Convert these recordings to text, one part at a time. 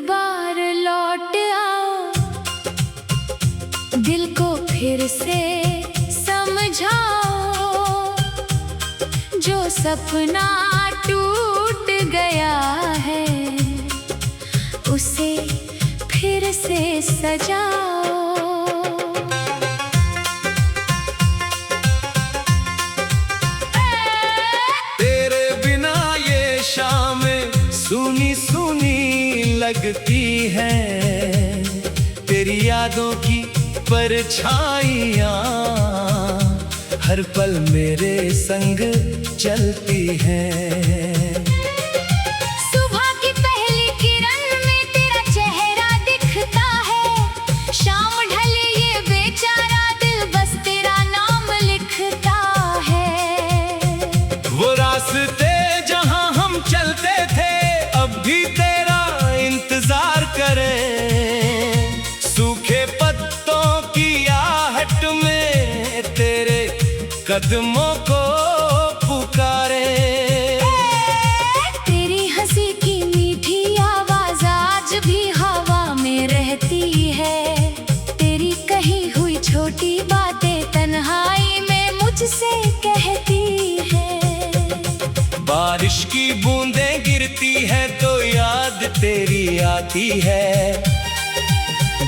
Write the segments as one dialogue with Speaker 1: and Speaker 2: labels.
Speaker 1: बार लौट आओ, दिल को फिर से समझाओ। जो सपना टूट गया है उसे फिर से सजाओ।
Speaker 2: तेरे बिना ये शामें सूनी सूनी लगती है, तेरी यादों की परछाइयाँ हर पल मेरे संग चलती हैं।
Speaker 1: सुबह की पहली किरण में तेरा चेहरा दिखता है, शाम ढले ये बेचारा दिल बस तेरा नाम लिखता है।
Speaker 2: वो रास्ते जहाँ हम चलते थे अब भी तेरा इंतजार करें, सूखे पत्तों की आहट में तेरे कदमों को पुकारे।
Speaker 1: तेरी हंसी की मीठी आवाज आज भी हवा में रहती है, तेरी कही हुई छोटी बातें तन्हाई में मुझसे कहती है।
Speaker 2: बारिश की बूंदें गिरती है तो याद तेरी आती है,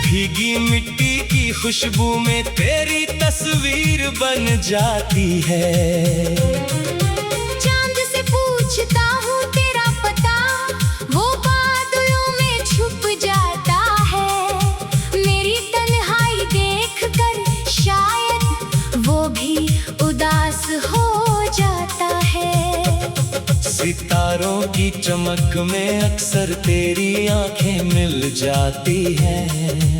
Speaker 2: भीगी मिट्टी की खुशबू में तेरी तस्वीर बन जाती है।
Speaker 1: चांद से पूछता हूँ तेरा पता, वो बादलों में छुप जाता है। मेरी तन्हाई देखकर शायद वो भी उदास हो जाता है।
Speaker 2: सितारों की चमक में अक्सर तेरी आंखें मिल जाती हैं।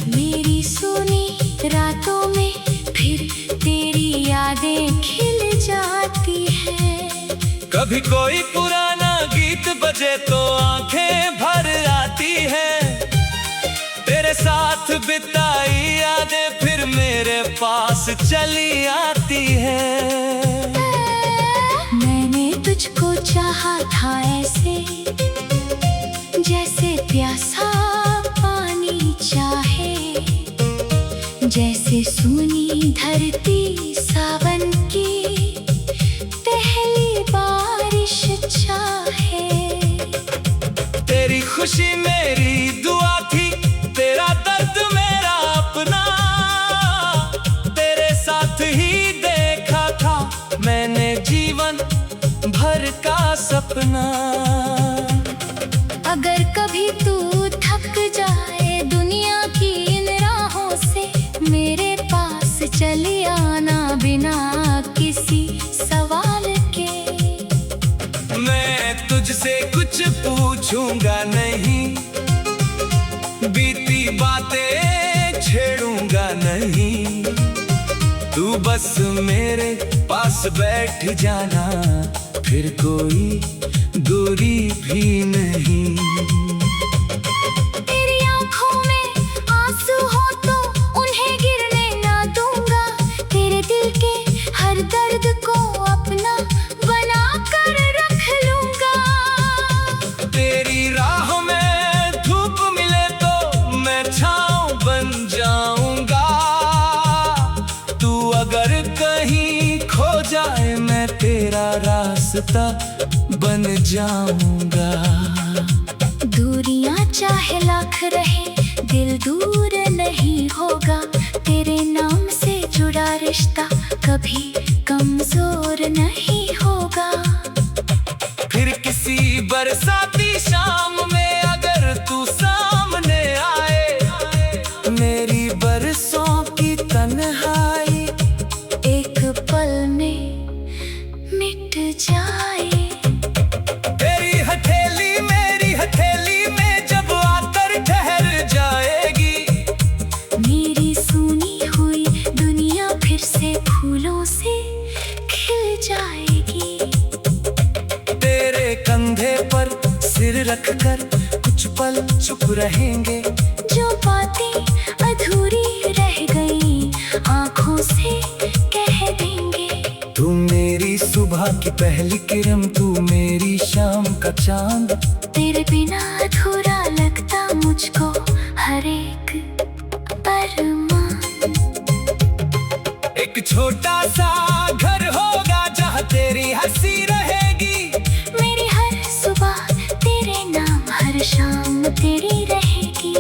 Speaker 1: मेरी सोनी रातों में फिर तेरी यादें खिल जाती हैं।
Speaker 2: कभी कोई पुराना गीत बजे तो आंखें भर आती हैं, तेरे साथ बिताई यादें फिर मेरे पास चली आती हैं।
Speaker 1: मैंने तुझको चाहा था ऐसे जैसे प्यासा पानी चाहे, जैसे सूनी धरती सावन की पहली बारिश चाहे।
Speaker 2: तेरी खुशी मेरी दुआ थी, तेरा दर्द मेरा अपना, तेरे साथ ही देखा था मैंने जीवन भर का सपना।
Speaker 1: अगर कभी तू थक जाए दुनिया की इन राहों से, मेरे पास चली आना बिना किसी सवाल के।
Speaker 2: मैं तुझसे कुछ पूछूंगा नहीं, बीती बातें छेड़ूंगा नहीं, तू बस मेरे पास बैठ जाना, फिर कोई दूरी भी नहीं।
Speaker 1: तेरी आंखों में आंसू हो तो उन्हें गिरने ना दूंगा, तेरे दिल के हर दर्द को अपना बना कर रख लूंगा।
Speaker 2: तेरी राह में धूप मिले तो मैं छाँव बन जाऊंगा, तू अगर कहीं खो जाए मैं तेरा रास्ता बन जाऊंगा।
Speaker 1: दूरियां चाहे लाख रहे दिल दूर नहीं होगा, तेरे नाम से जुड़ा रिश्ता कभी कमजोर नहीं होगा।
Speaker 2: फिर किसी बरसाती शाम में अगर तू सामने आए, मेरी बरसों की तन्हाई
Speaker 1: एक पल में मिट जाए।
Speaker 2: तेरी हथेली मेरी हथेली में जब आकर ठहर जाएगी,
Speaker 1: मेरी सुनी हुई दुनिया फिर से फूलों से खिल जाएगी।
Speaker 2: तेरे कंधे पर सिर रखकर कुछ पल चुप रहेंगे,
Speaker 1: जो बातें अधूरी रह गई आंखों से कह देंगे।
Speaker 2: तू मेरी सुबह की पहली किरण, तू मेरी शाम का चांद,
Speaker 1: तेरे बिना अधूरा लगता मुझको। हर एक अरमान।
Speaker 2: एक छोटा सा घर होगा जहाँ तेरी हंसी रहेगी,
Speaker 1: मेरी हर सुबह तेरे नाम, हर शाम तेरी रहेगी।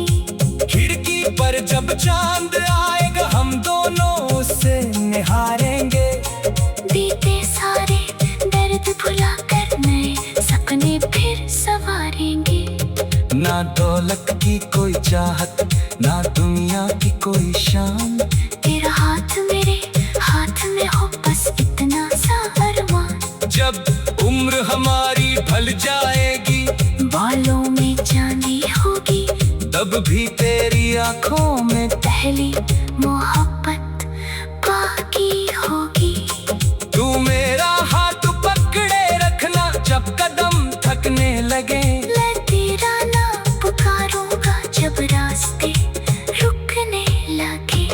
Speaker 2: खिड़की पर जब चांद आएगा हम दोनों उसे निहारेंगे,
Speaker 1: बीते सारे दर्द भुला कर नए सपने फिर संवारेंगे।
Speaker 2: ना दौलत की कोई चाहत, ना दुनिया की कोई शान,
Speaker 1: तेरा हाथ मेरे हाथ में हो बस इतना सा अरमान।
Speaker 2: जब उम्र हमारी ढल जाएगी,
Speaker 1: बालों में चांदी होगी,
Speaker 2: तब भी तेरी आंखों में
Speaker 1: पहली मोहब्बत बाकी होगी।
Speaker 2: तू मेरा हाथ पकड़े रखना जब कदम थकने लगे,
Speaker 1: मैं तेरा नाम पुकारूंगा जब रास्ते रुकने लगे।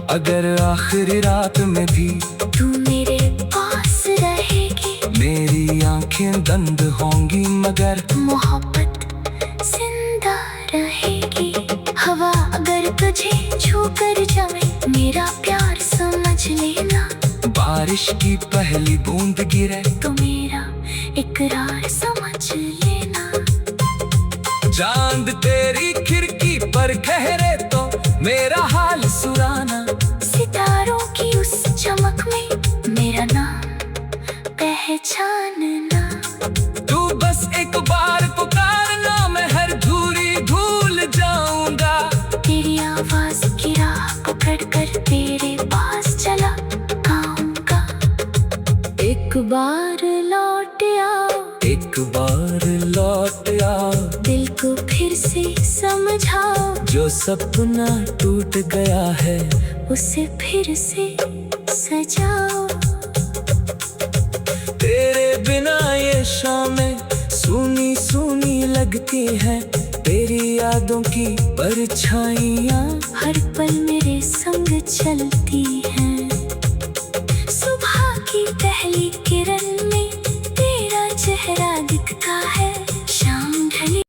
Speaker 2: अगर आखिरी रात में भी
Speaker 1: तू मेरे पास रहेगी,
Speaker 2: मेरी आंखें बंद होंगी मगर
Speaker 1: मोहब्बत जिंदा रहेगी। हवा अगर तुझे छू कर जाए, मेरा प्यार समझ लेना।
Speaker 2: बारिश की पहली बूंद गिरे
Speaker 1: तो मेरा इकरार समझ लेना।
Speaker 2: चांद तेरी खिड़की पर ठहरे तो मेरा हाल सुनाना।
Speaker 1: सितारों की उस चमक में मेरा नाम पहचानना।
Speaker 2: तू बस एक बार पुकारना, मैं हर दूरी भूल जाऊंगा।
Speaker 1: तेरी आवाज की राह पकड़ कर तेरे पास चला आऊंगा। एक बार लौट आओ,
Speaker 2: एक बार लौट आओ,
Speaker 1: दिल को फिर से समझाओ।
Speaker 2: जो सपना टूट गया है
Speaker 1: उसे फिर से सजाओ।
Speaker 2: तेरे बिना ये शामें सूनी सूनी लगती हैं, तेरी यादों की परछाइयाँ
Speaker 1: हर पल मेरे संग चलती हैं। सुबह की पहली किरण में तेरा चेहरा दिखता है, शाम ढली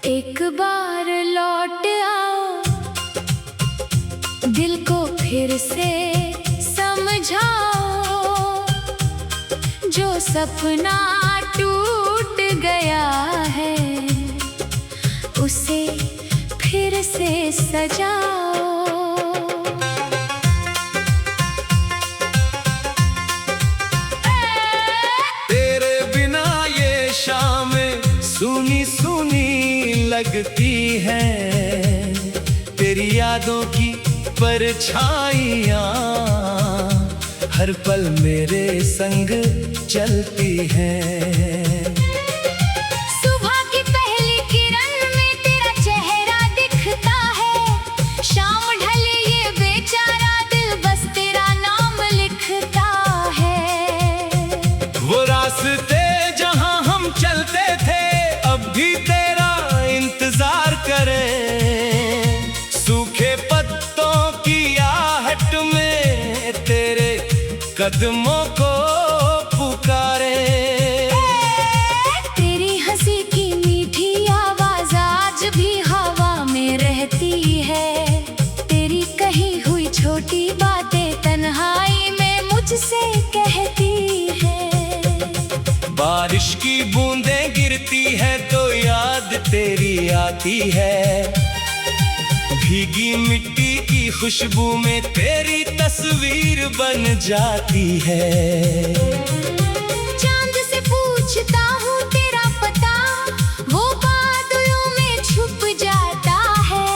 Speaker 1: एक बार लौट आओ, दिल को फिर से समझाओ। जो सपना टूट गया है उसे फिर से सजाओ।
Speaker 2: तेरे बिना ये शामें सूनी सूनी लगती हैं, तेरी यादों की परछाइयाँ हर पल मेरे संग चलती हैं।
Speaker 1: सुबह की पहली किरण में तेरा चेहरा दिखता है, शाम ढले ये बेचारा दिल बस तेरा नाम लिखता है।
Speaker 2: वो रास्ते जहाँ हम चलते थे अब भी तेरा इंतजार करें, सूखे पत्तों की आहट में तेरे कदमों को पुकारे।
Speaker 1: तेरी हंसी की मीठी आवाज आज भी हवा में रहती है, तेरी कही हुई छोटी बातें तन्हाई में मुझसे कहती है।
Speaker 2: बारिश की बूंदें गिरती है तो याद तेरी आती है, भीगी मिट्टी की खुशबू में तेरी तस्वीर बन जाती है।
Speaker 1: चांद से पूछता हूँ तेरा पता, वो बादलों में छुप जाता है।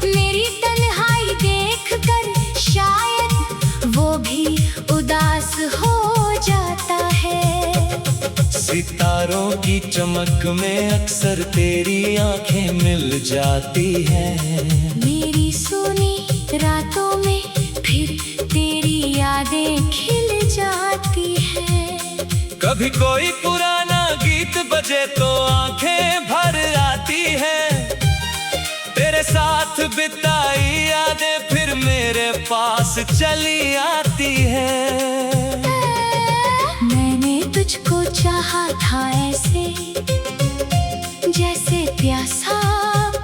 Speaker 1: मेरी तन्हाई देख कर शायद वो भी उदास हो जाता है।
Speaker 2: सितारों सितारों की चमक में अक्सर तेरी आंखें मिल जाती हैं।
Speaker 1: मेरी सोनी रातों में फिर तेरी यादें खिल जाती हैं।
Speaker 2: कभी कोई पुराना गीत बजे तो आंखें भर आती हैं। तेरे साथ बिताई यादें फिर मेरे पास चली आती हैं।
Speaker 1: मैंने तुझको चाहा था ऐसे, जैसे प्यासा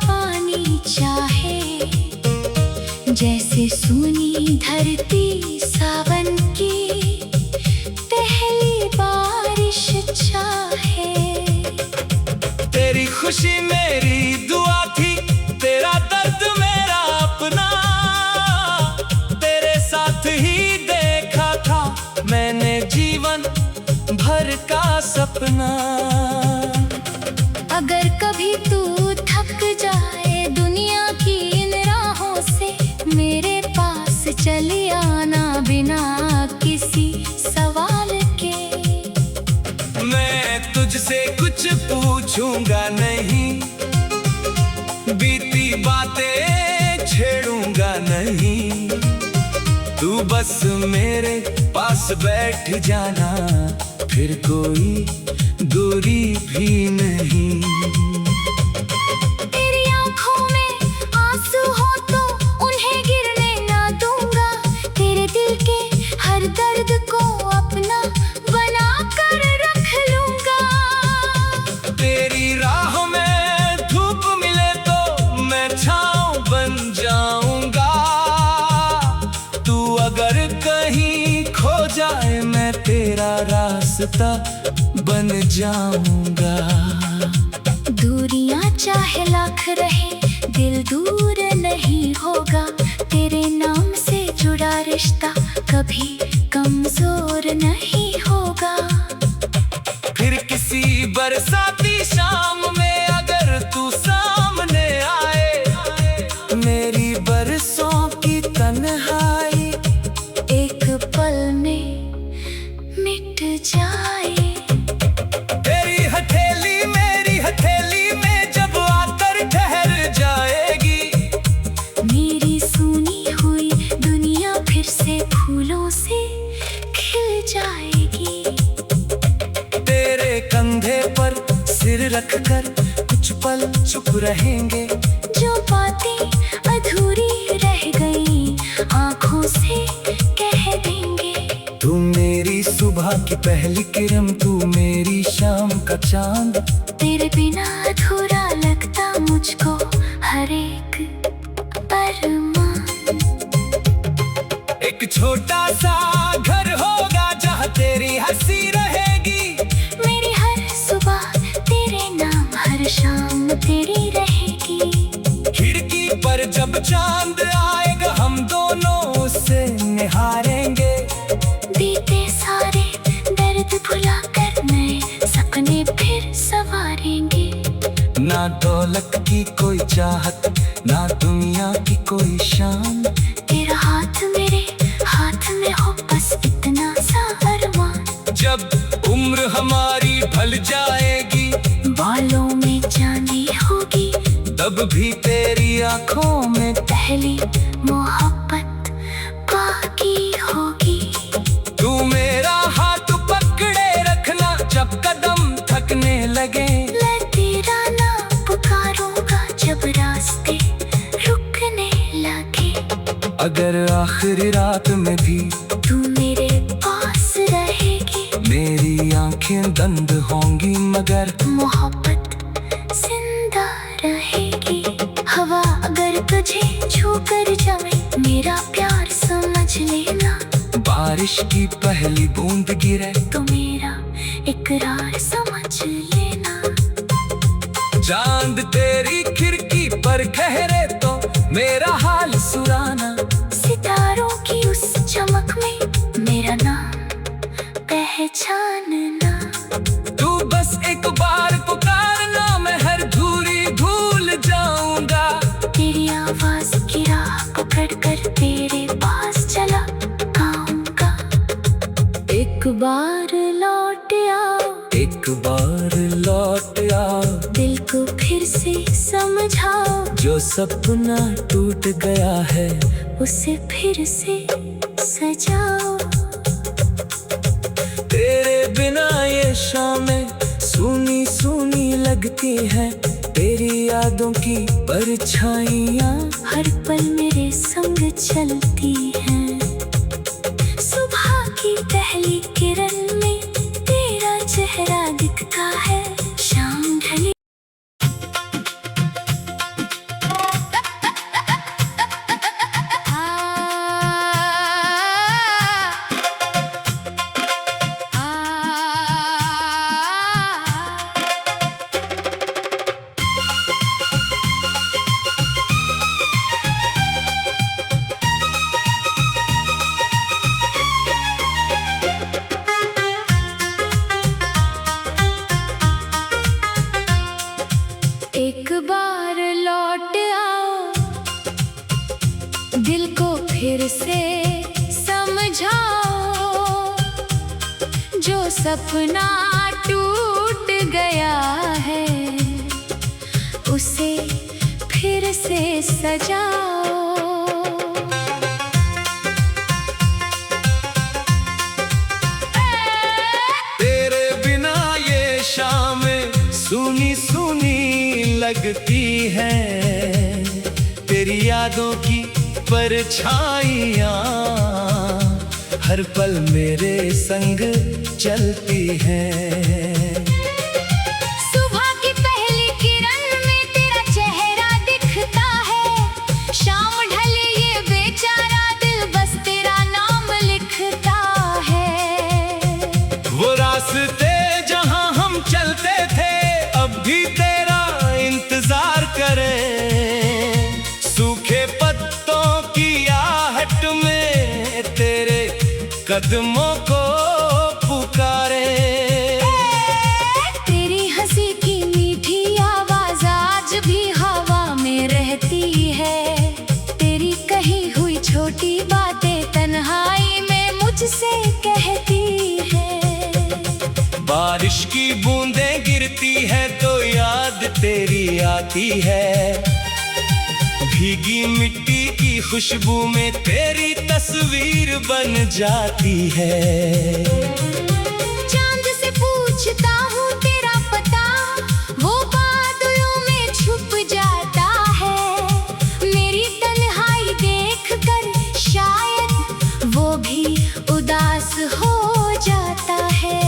Speaker 1: पानी चाहे, जैसे सूनी धरती सावन की पहली बारिश चाहे।
Speaker 2: तेरी खुशी मेरी दुआ थी, तेरा दर्द मेरा अपना। तेरे साथ ही देखा था मैंने जीवन भर का सपना।
Speaker 1: अगर कभी तू थक जाए दुनिया की इन राहों से, मेरे पास चली आना बिना किसी सवाल के।
Speaker 2: मैं तुझसे कुछ पूछूंगा नहीं, बीती बातें छेड़ूंगा नहीं। तू बस मेरे पास बैठ जाना, फिर कोई दूरी भी नहीं।
Speaker 1: तेरी आंखों में आंसू हो तो उन्हें गिरने ना दूंगा। तेरे दिल के हर दर्द को अपना बना कर रख लूंगा।
Speaker 2: तेरी राह में धूप मिले तो मैं छाँव बन जाऊंगा। तू अगर कहीं खो जाए मैं तेरा रास्ता बन जाऊंगा।
Speaker 1: दूरियां चाहे लाख रहे, दिल दूर नहीं होगा। तेरे नाम से जुड़ा रिश्ता कभी कमजोर नहीं होगा।
Speaker 2: फिर किसी बरसाती शाम में अगर तू सामने आए, मेरी बरसों की तन्हाई
Speaker 1: एक पल में मिट जाए।
Speaker 2: तेरी हथेली मेरी हथेली में जब आकर ठहर जाएगी,
Speaker 1: मेरी सुनी हुई दुनिया फिर से फूलों से खिल जाएगी।
Speaker 2: तेरे कंधे पर सिर रखकर कुछ पल चुप रहेंगे।
Speaker 1: जो बातें अधूरी रह गई आंखों से कह देंगे।
Speaker 2: तू मेरी सुबह की पहली किरण, तू मेरी शाम का चांद।
Speaker 1: तेरे बिना अधूरा लगता मुझको हर एक अरमान।
Speaker 2: एक छोटा सा घर होगा जहाँ तेरी हंसी रहेगी।
Speaker 1: मेरी हर सुबह तेरे नाम, हर शाम तेरी रहेगी।
Speaker 2: खिड़की पर जब चांद आएगा हम दोनों उसे निहारेंगे।
Speaker 1: बीते सारे दर्द भुलाकर नए सपने फिर संवारेंगे।
Speaker 2: ना दौलत की कोई चाहत, ना दुनिया की कोई शान।
Speaker 1: तेरा हाथ मेरे हाथ में हो बस इतना सा अरमान।
Speaker 2: जब उम्र हमारी ढल जाएगी,
Speaker 1: बालों में चांदी होगी,
Speaker 2: तब भी तेरी आंखों में
Speaker 1: पहली मोहब्बत बाकी होगी।
Speaker 2: तू मेरा हाथ पकड़े रखना जब कदम थकने लगे।
Speaker 1: मैं तेरा नाम पुकारूंगा जब रास्ते रुकने लगे।
Speaker 2: अगर आखिरी रात में भी
Speaker 1: तू मेरे पास रहेगी,
Speaker 2: मेरी आंखें बंद होंगी मगर
Speaker 1: मोहब्बत जिंदा रहेगी। हवा अगर तुझे छू कर जाए, मेरा प्यार समझ लेना।
Speaker 2: बारिश की पहली बूंद गिरे
Speaker 1: तो मेरा इकरार समझ लेना।
Speaker 2: चांद तेरी खिड़की पर ठहरे तो मेरा हाल सुराना।
Speaker 1: सितारों की उस चमक में मेरा नाम पहचानना।
Speaker 2: तू बस एक बार पुकारना, मैं हर दूरी भूल जाऊंगा।
Speaker 1: तेरी आवाज की राह पकड़ कर तेरे पास चला आऊंगा। एक बार लौट आओ,
Speaker 2: एक बार
Speaker 1: फिर से समझाओ,
Speaker 2: जो सपना टूट गया है
Speaker 1: उसे फिर से सजाओ।
Speaker 2: तेरे बिना ये शामें सूनी सूनी लगती है, तेरी यादों की परछाइयाँ
Speaker 1: हर पल मेरे संग चलती हैं। सुबह की पहली किरण में तेरा चेहरा दिखता है, शाम ढली एक बार लौट आओ, दिल को फिर से समझाओ, जो सपना टूट गया है उसे फिर से सजाओ।
Speaker 2: तेरे बिना ये शामें सूनी सूनी लगती है, तेरी यादों की परछाइयाँ हर पल मेरे संग चलती हैं।
Speaker 1: सुबह की पहली किरण में तेरा चेहरा दिखता है, शाम ढले ये बेचारा दिल बस तेरा नाम लिखता है।
Speaker 2: वो रास्ते जहाँ हम चलते थे अब भी तेरा इंतजार करे, सूखे पत्तों की आहट में तेरे कदमों को पुकारे।
Speaker 1: तेरी हंसी की मीठी आवाज आज भी हवा में रहती है, तेरी कही हुई छोटी बातें तन्हाई में मुझसे कहती है।
Speaker 2: बारिश की बूंदें गिरती है तो याद तेरी आती है, भीगी मिट्टी की खुशबू में तेरी तस्वीर बन जाती है।
Speaker 1: चांद से पूछता हूँ तेरा पता, वो बादलों में छुप जाता है, मेरी तन्हाई देखकर शायद वो भी उदास हो जाता है।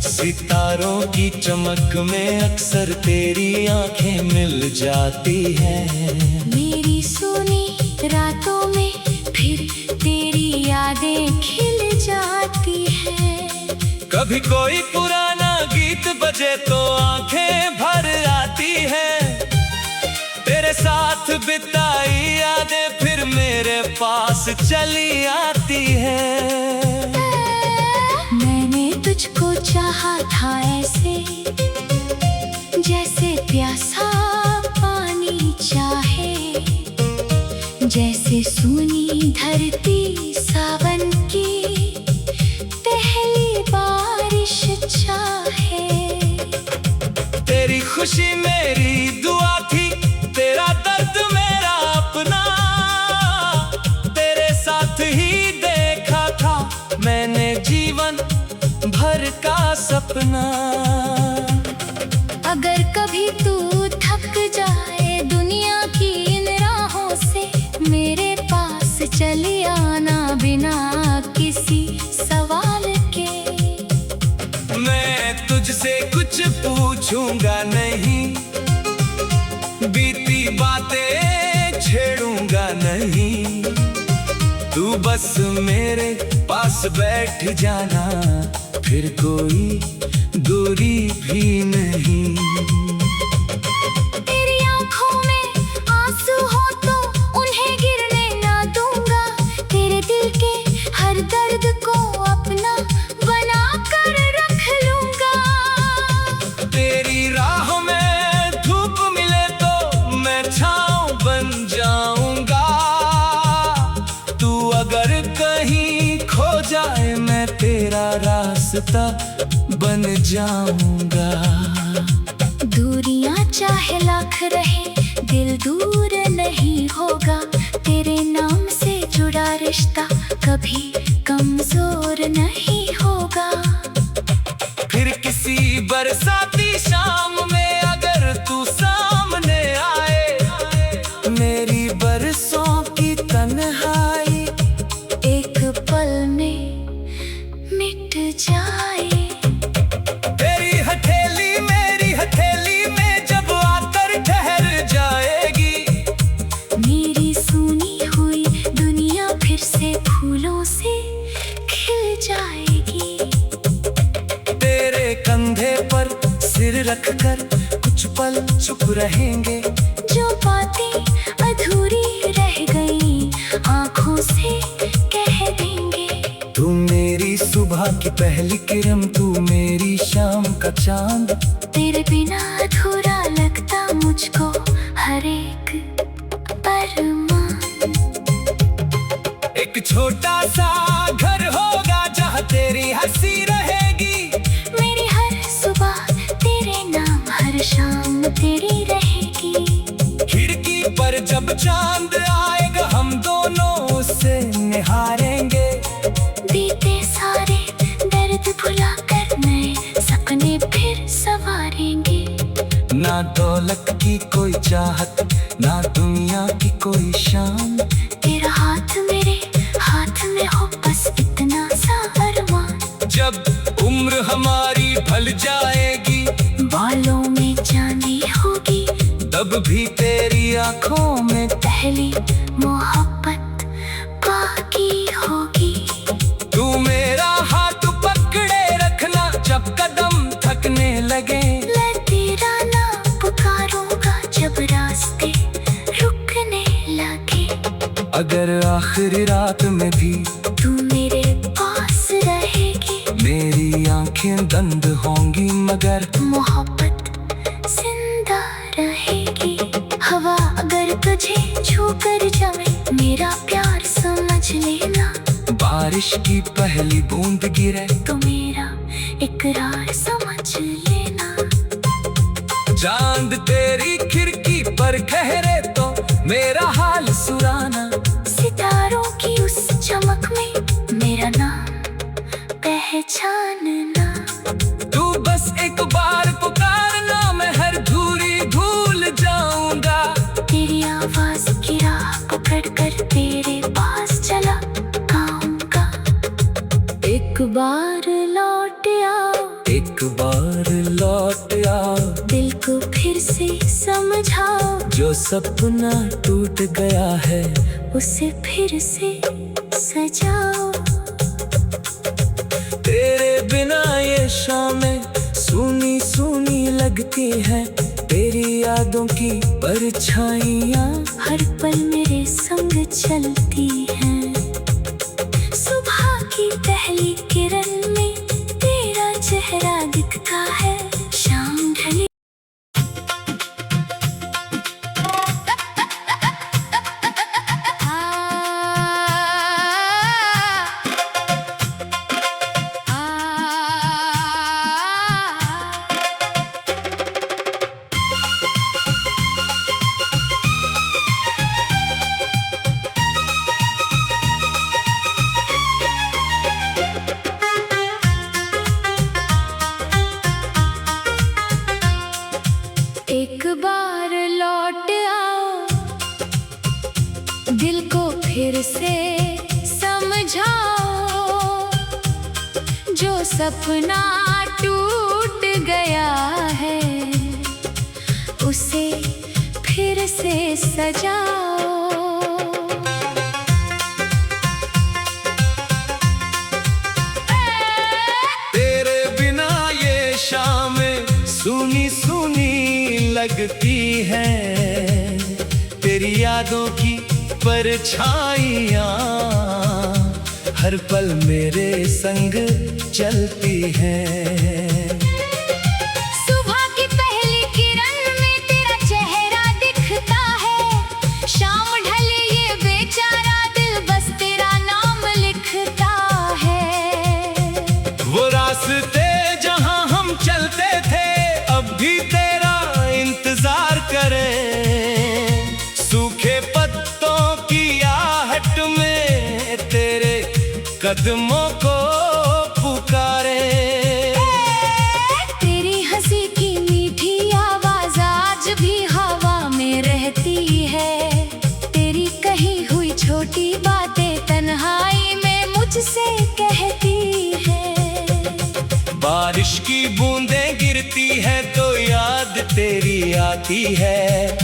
Speaker 2: सितारों की चमक में अक्सर तेरी आंखें मिल जाती हैं,
Speaker 1: मेरी सुनी रातों में फिर तेरी यादें खिल जाती हैं।
Speaker 2: कभी कोई पुराना गीत बजे तो आंखें भर आती हैं, तेरे साथ बिताई यादें फिर मेरे पास चली आती हैं।
Speaker 1: मैंने तुझको चाहा था ऐसे, जैसे प्यासा पानी चाहे, जैसे सूनी धरती सावन की पहली बारिश चाहे।
Speaker 2: तेरी खुशी मेरी दुआ थी, तेरा दर्द मेरा अपना, तेरे साथ ही देखा था मैंने जीवन भर का सपना।
Speaker 1: अगर कभी तू थक जाए दुनिया की इन राहों से, मेरे पास चली आना बिना किसी सवाल के।
Speaker 2: मैं तुझसे कुछ पूछूंगा नहीं, बीती बातें छेड़ूंगा नहीं, तू बस मेरे पास बैठ जाना, फिर कोई दूरी भी नहीं।
Speaker 1: तेरी आंखों में आंसू हो तो उन्हें गिरने ना दूंगा, तेरे दिल के हर दर्द को अपना बना कर रख लूंगा।
Speaker 2: तेरी राह में धूप मिले तो मैं छाँव बन जाऊंगा, तू अगर कहीं खो जाए मैं तेरा रास्ता बन जाऊंगा।
Speaker 1: दूरियां चाहे रहे, दिल दूर नहीं होगा। तेरे नाम से जुड़ा रिश्ता कभी कमजोर नहीं होगा।
Speaker 2: फिर किसी बरसाती शाम में अगर तू सामने आए, मेरी बरसों की तन्हाई
Speaker 1: एक पल में मिट जाए।
Speaker 2: तेरी हथेली मेरी हथेली में जब आकर ठहर जाएगी,
Speaker 1: मेरी सुनी हुई दुनिया फिर से फूलों से खिल जाएगी।
Speaker 2: तेरे कंधे पर सिर रखकर कुछ पल चुप रहेंगे।
Speaker 1: जो बातें अधूरी रह गई आंखों से कह देंगे।
Speaker 2: तू मेरी सुबह की पहली किरण, तू मेरी शाम का चांद।
Speaker 1: तेरे बिना अधूरा लगता मुझको हर एक अरमान।
Speaker 2: एक छोटा सा घर होगा जहाँ तेरी हंसी रहेगी।
Speaker 1: मेरी हर सुबह तेरे नाम, हर शाम तेरी रहेगी।
Speaker 2: खिड़की पर जब चांद आएगा, हम दोनों उसे निहारेंगे।
Speaker 1: बीते सारे दर्द भुलाकर नए सपने फिर संवारेंगे।
Speaker 2: ना दौलत की कोई चाहत, ना दुनिया की कोई शान।
Speaker 1: तेरा हाथ मेरे हाथ में हो, बस इतना सा अरमान।
Speaker 2: जब उम्र हमारी ढल जाएगी,
Speaker 1: बालों में चांदी होगी,
Speaker 2: तब भी तेरी आंखों में
Speaker 1: पहली मोहब्बत बाकी होगी।
Speaker 2: तू मेरा हाथ पकड़े रखना जब कदम थकने लगे।
Speaker 1: मैं तेरा नाम पुकारूंगा जब रास्ते रुकने लगे।
Speaker 2: अगर आखिरी रात में भी
Speaker 1: तू मेरे पास रहेगी,
Speaker 2: मेरी आंखें बंद होंगी मगर
Speaker 1: मोहब्बत जिंदा रहेगी। हवा अगर तुझे छू कर जाए, मेरा प्यार समझ लेना।
Speaker 2: बारिश की पहली बूंद गिरे,
Speaker 1: तो मेरा इकरार समझ लेना।
Speaker 2: चांद तेरी खिड़की पर ठहरे तो मेरा हाल सुनाना।
Speaker 1: सितारों की उस चमक में मेरा नाम पहचानना।
Speaker 2: तू बस एक बार पुकारना, मैं हर दूरी भूल जाऊंगा।
Speaker 1: तेरी आवाज की राह पकड़ कर तेरे पास चला आऊंगा। एक बार लौट आओ,
Speaker 2: एक बार लौट आओ,
Speaker 1: दिल को फिर से समझाओ।
Speaker 2: जो सपना टूट गया है
Speaker 1: उसे फिर से सजाओ।
Speaker 2: तेरे बिना ये शामें सूनी सूनी लगती हैं। तेरी यादों की परछाइयाँ
Speaker 1: हर पल मेरे संग चलती हैं। सुबह की पहली किरण में तेरा चेहरा दिखता है। शाम ढली एक बार लौट आओ, दिल को फिर से समझाओ। जो सपना टूट गया है उसे फिर से सजाओ।
Speaker 2: तेरे बिना ये शामें सूनी सूनी लगती हैं। तेरी यादों की परछाइयाँ हर पल मेरे संग चलती हैं।
Speaker 1: सुबह की पहली किरण में तेरा चेहरा दिखता है। शाम ढले ये बेचारा दिल बस तेरा नाम लिखता है।
Speaker 2: वो रास्ते जहाँ हम चलते थे अब भी तेरा इंतजार करे। कदमों को पुकारे।
Speaker 1: तेरी हंसी की मीठी आवाज आज भी हवा में रहती है। तेरी कही हुई छोटी बातें तन्हाई में मुझसे कहती है।
Speaker 2: बारिश की बूंदें गिरती है तो याद तेरी आती है।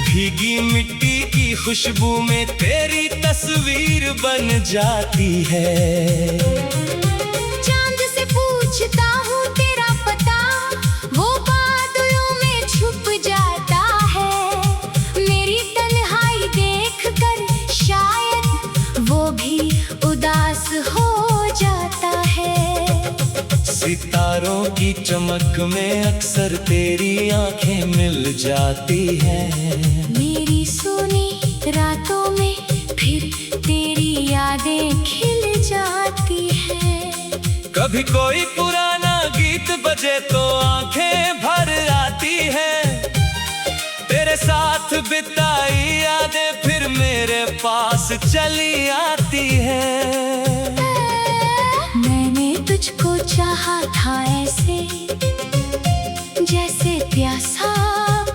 Speaker 2: भीगी मिट्टी की खुशबू में तेरी तस्वीर बन जाती है।
Speaker 1: चांद से पूछता हूँ तेरा पता, वो बादलों में छुप जाता है। मेरी तन्हाई देखकर शायद वो भी उदास हो जाता है।
Speaker 2: सितारों की चमक में अक्सर तेरी आंखें मिल जाती हैं।
Speaker 1: मेरी सोनी रातों में फिर तेरी यादें खिल जाती हैं।
Speaker 2: कभी कोई पुराना गीत बजे तो आंखें भर आती हैं। तेरे साथ बिताई यादें फिर मेरे पास चली आती हैं।
Speaker 1: मैंने तुझको चाहा था ऐसे, जैसे प्यासा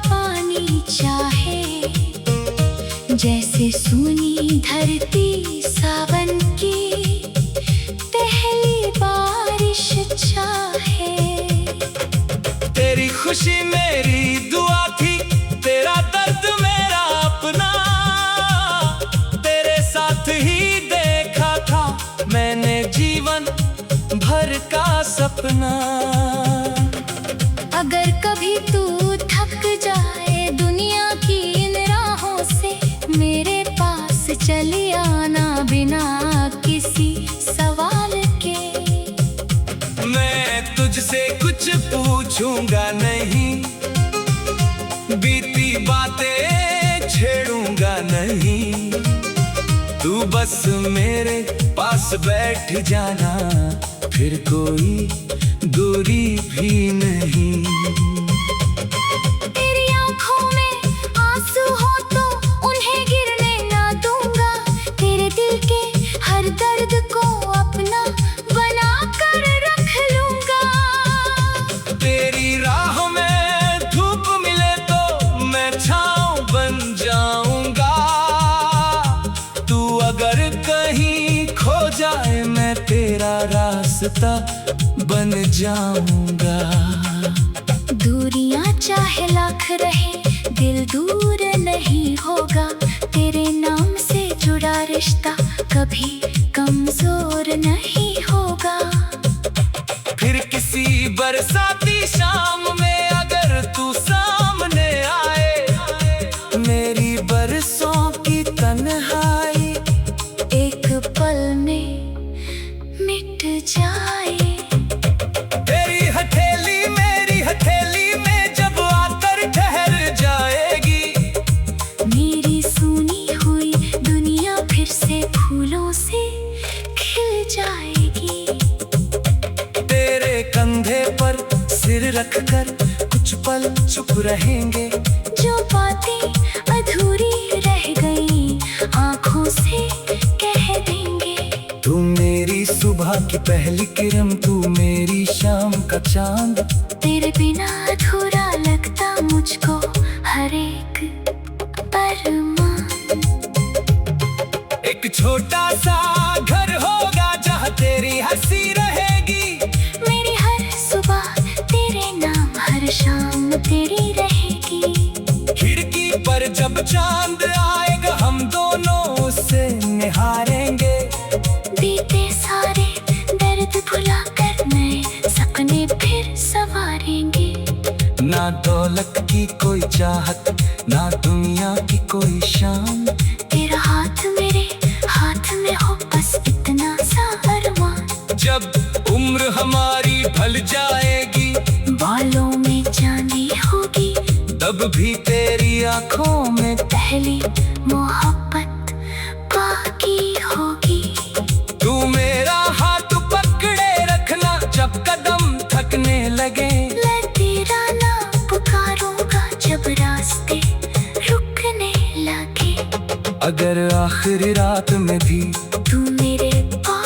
Speaker 1: पानी चाहे। जैसे सूनी धरती सावन की पहली बारिश चाहे।
Speaker 2: तेरी खुशी मेरी दुआ थी, तेरा दर्द मेरा अपना। तेरे साथ ही देखा था मैंने जीवन भर का सपना।
Speaker 1: अगर कभी तू थक जाए दुनिया की इन राहों से, मेरे पास चली आना बिना किसी सवाल के।
Speaker 2: मैं तुझसे कुछ पूछूंगा नहीं, बीती बातें छेड़ूंगा नहीं। तू बस मेरे पास बैठ जाना, फिर कोई दूरी भी नहीं।
Speaker 1: तेरी आंखों में आंसू हो तो उन्हें गिरने ना दूंगा। तेरे दिल के हर दर्द को अपना बना कर रख लूंगा।
Speaker 2: तेरी राह में धूप मिले तो मैं छाँव बन जाऊंगा। तू अगर कहीं खो जाए मैं तेरा रास्ता बन जाऊंगा।
Speaker 1: दूरियां चाहे लाख रहे दिल दूर नहीं होगा। तेरे नाम से जुड़ा रिश्ता कभी कमजोर नहीं होगा।
Speaker 2: फिर किसी बरसाती शाम में अगर तू सामने आए, मेरी बरसों की तन्हाई
Speaker 1: एक पल में मिट जाए।
Speaker 2: तेरी हथेली मेरी हथेली में जब आकर ठहर जाएगी,
Speaker 1: मेरी सुनी हुई दुनिया फिर से फूलों से खिल जाएगी।
Speaker 2: तेरे कंधे पर सिर रखकर कुछ पल चुप रहेंगे।
Speaker 1: जो बातें अधूरी रह गई आंखों से कह देंगे।
Speaker 2: तू मेरी सुबह की पहली किरण, तू मेरी शाम का चांद।
Speaker 1: तेरे बिना अधूरा लगता मुझको हर एक अरमान।
Speaker 2: एक छोटा सा घर होगा जहाँ तेरी हंसी रहेगी।
Speaker 1: मेरी हर सुबह तेरे नाम, हर शाम तेरी रहेगी।
Speaker 2: खिड़की पर जब चांद आएगा हम दोनों उसे निहारेंगे।
Speaker 1: बीते सारे दर्द भुलाकर नए सपने फिर संवारेंगे।
Speaker 2: ना दौलत की कोई चाहत, ना दुनिया की कोई शान।
Speaker 1: तेरा हाथ मेरे हाथ में हो बस इतना सा अरमान।
Speaker 2: जब उम्र हमारी ढल जाएगी,
Speaker 1: बालों में चांदी होगी,
Speaker 2: तब भी तेरी आंखों में
Speaker 1: पहली मोहब्बत बाकी होगी।
Speaker 2: तू मेरा हाथ पकड़े रखना जब कदम थकने लगे।
Speaker 1: मैं तेरा नाम पुकारूंगा जब रास्ते रुकने लगे।
Speaker 2: अगर आखिरी रात में भी
Speaker 1: तू मेरे पास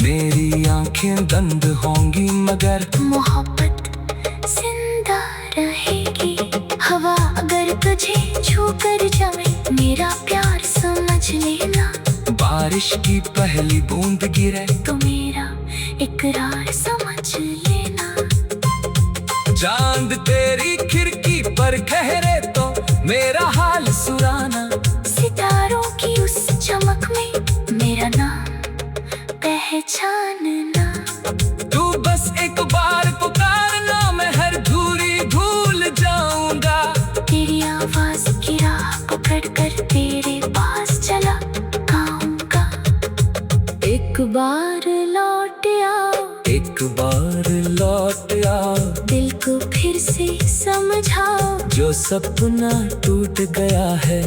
Speaker 2: मेरी आंखें बंद होंगी मगर
Speaker 1: मोहब्बत जिंदा रहेगी। हवा अगर तुझे छू कर जाए, मेरा प्यार समझ लेना।
Speaker 2: बारिश की पहली बूंद गिरे
Speaker 1: तो मेरा इकरार समझ लेना।
Speaker 2: चांद तेरी खिड़की पर ठहरे तो मेरा हाल सुनाना।
Speaker 1: सितारों की उस चमक में मेरा नाम पहचानना।
Speaker 2: तू बस एक बार पुकारना, मैं हर दूरी भूल जाऊंगा।
Speaker 1: तेरी आवाज की राह पकड़ कर तेरे पास चला आऊंगा। एक बार लौट आओ,
Speaker 2: एक बार लौट आओ,
Speaker 1: दिल को फिर से समझाओ।
Speaker 2: जो सपना टूट गया है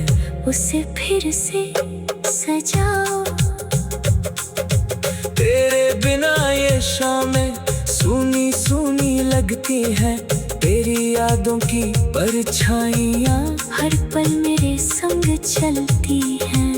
Speaker 1: उसे फिर से सजाओ।
Speaker 2: तेरे बिना ये शामें सूनी सूनी लगती हैं। तेरी यादों की परछाइयाँ
Speaker 1: हर पल मेरे संग चलती हैं।